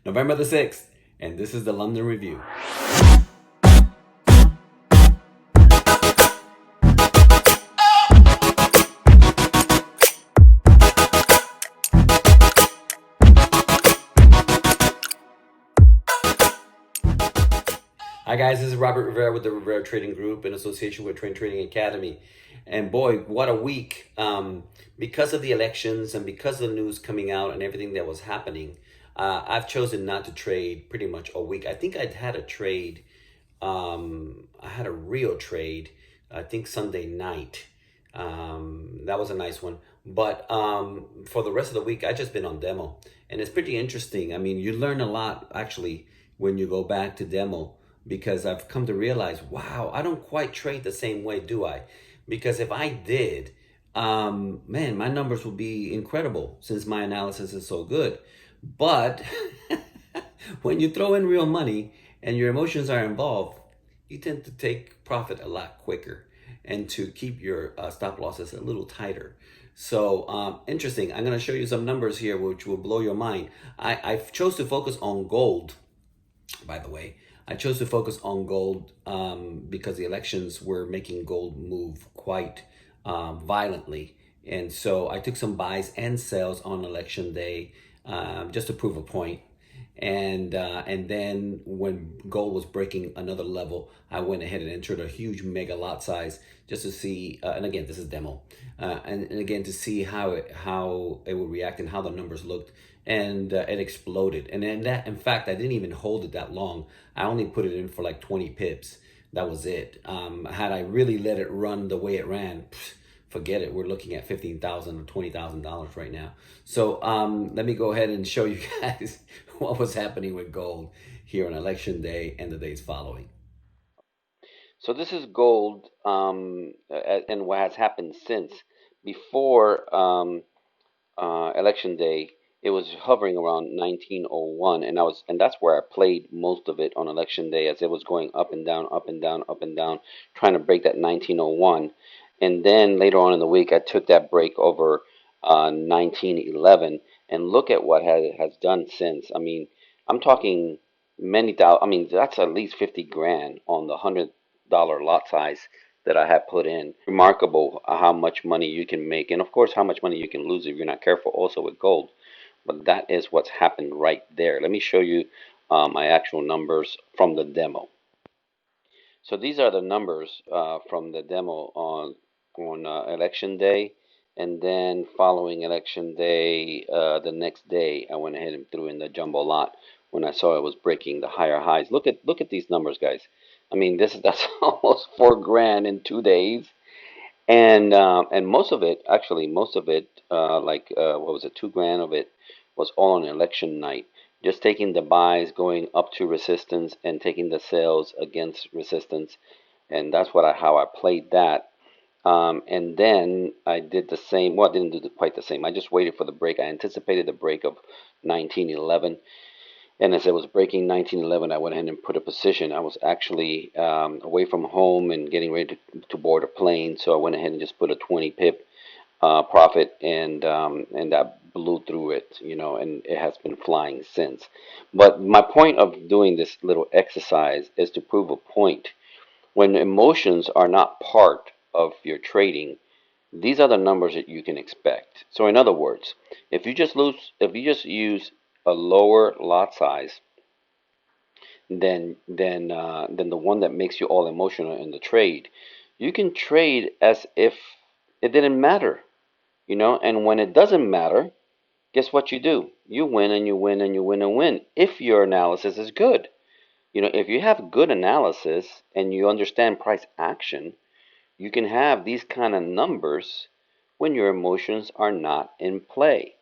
November the 6th, and this is the London Review. Hi guys, this is Robert Rivera with the Rivera Trading Group in association with Train Trading Academy. And boy, what a week. Because of the elections and because of the news coming out and everything that was happening, I've chosen not to trade pretty much a week. I think I'd had a trade, I had a real trade, I think Sunday night. That was a nice one. But for the rest of the week, I've just been on demo. And it's pretty interesting. I mean, you learn a lot actually when you go back to demo, because I've come to realize, wow, I don't quite trade the same way, do I? Because if I did, man, my numbers would be incredible since my analysis is so good. But when you throw in real money and your emotions are involved, you tend to take profit a lot quicker and to keep your stop losses a little tighter. So interesting. I'm going to show you some numbers here which will blow your mind. I chose to focus on gold, by the way. I chose to focus on gold because the elections were making gold move quite violently. And so I took some buys and sells on election day just to prove a point. And then when gold was breaking another level, I went ahead and entered a huge mega lot size just to see, and again, this is demo, and again to see how it would react and how the numbers looked, and it exploded. And then that, in fact, I didn't even hold it that long. I only put it in for like 20 pips. That was it. Had I really let it run the way it ran, forget it. We're looking at $15,000 or $20,000 right now. So let me go ahead and show you guys what was happening with gold here on election day and the days following. So this is gold, and what has happened since. Before election day, it was hovering around 1901, and that's where I played most of it on election day, as it was going up and down, up and down, up and down, trying to break that 1901. And then later on in the week, I took that break over 1911, and look at what has done since. I mean, I'm talking many thousand. I mean, that's at least 50 grand on the $100 lot size that I have put in. Remarkable how much money you can make, and of course, how much money you can lose if you're not careful also with gold. But that is what's happened right there. Let me show you my actual numbers from the demo. So these are the numbers from the demo on election day, and then following election day, the next day, I went ahead and threw in the jumbo lot when I saw it was breaking the higher highs. Look at these numbers, guys. I mean, that's almost 4 grand in 2 days, and most of it, what was it, 2 grand of it was all on election night. Just taking the buys, going up to resistance, and taking the sales against resistance, and that's how I played that. And then I did the same. Well, I didn't do quite the same. I just waited for the break. I anticipated the break of 1911. And as I was breaking 1911, I went ahead and put a position. I was actually away from home and getting ready to board a plane. So I went ahead and just put a 20 pip profit, and that blew through it, and it has been flying since. But my point of doing this little exercise is to prove a point. When emotions are not part of your trading, these are the numbers that you can expect. So in other words, if you just use a lower lot size than the one that makes you all emotional in the trade, you can trade as if it didn't matter, And when it doesn't matter, guess what you do? You win and you win and you win and win if your analysis is good. If you have good analysis and you understand price action, you can have these kind of numbers when your emotions are not in play.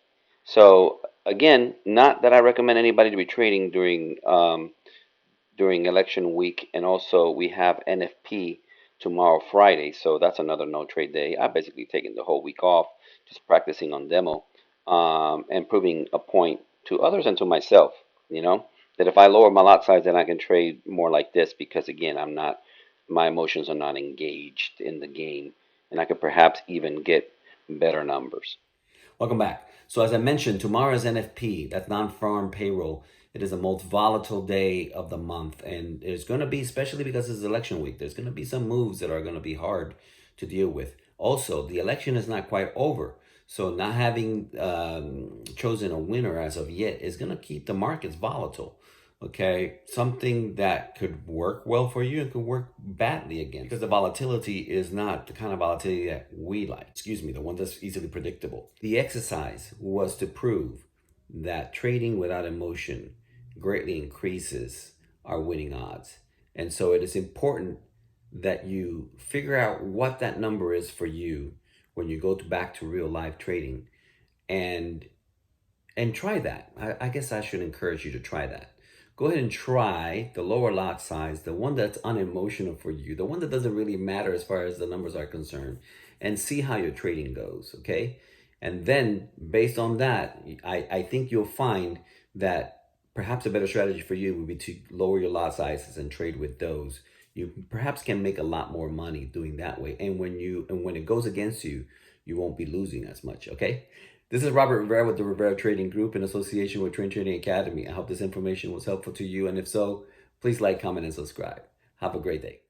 So again, not that I recommend anybody to be trading during election week, and also we have NFP tomorrow, Friday, so that's another no trade day. I've basically taken the whole week off, just practicing on demo, and proving a point to others and to myself. That if I lower my lot size, then I can trade more like this, because again, my emotions are not engaged in the game, and I could perhaps even get better numbers. Welcome back. So as I mentioned, tomorrow's NFP, that's non-farm payroll. It is the most volatile day of the month, and there's going to be, especially because it's election week, there's going to be some moves that are going to be hard to deal with. Also, the election is not quite over, so not having chosen a winner as of yet is going to keep the markets volatile. Okay, something that could work well for you and could work badly again, because the volatility is not the kind of volatility that we like. Excuse me, the one that's easily predictable. The exercise was to prove that trading without emotion greatly increases our winning odds. And so it is important that you figure out what that number is for you when you go back to real life trading, and try that. I guess I should encourage you to try that. Go ahead and try the lower lot size, the one that's unemotional for you, the one that doesn't really matter as far as the numbers are concerned, and see how your trading goes, okay? And then based on that, I think you'll find that perhaps a better strategy for you would be to lower your lot sizes and trade with those. You perhaps can make a lot more money doing that way. And when it goes against you, you won't be losing as much, okay? This is Robert Rivera with the Rivera Trading Group in association with Trade Trading Academy. I hope this information was helpful to you, and if so, please like, comment, and subscribe. Have a great day.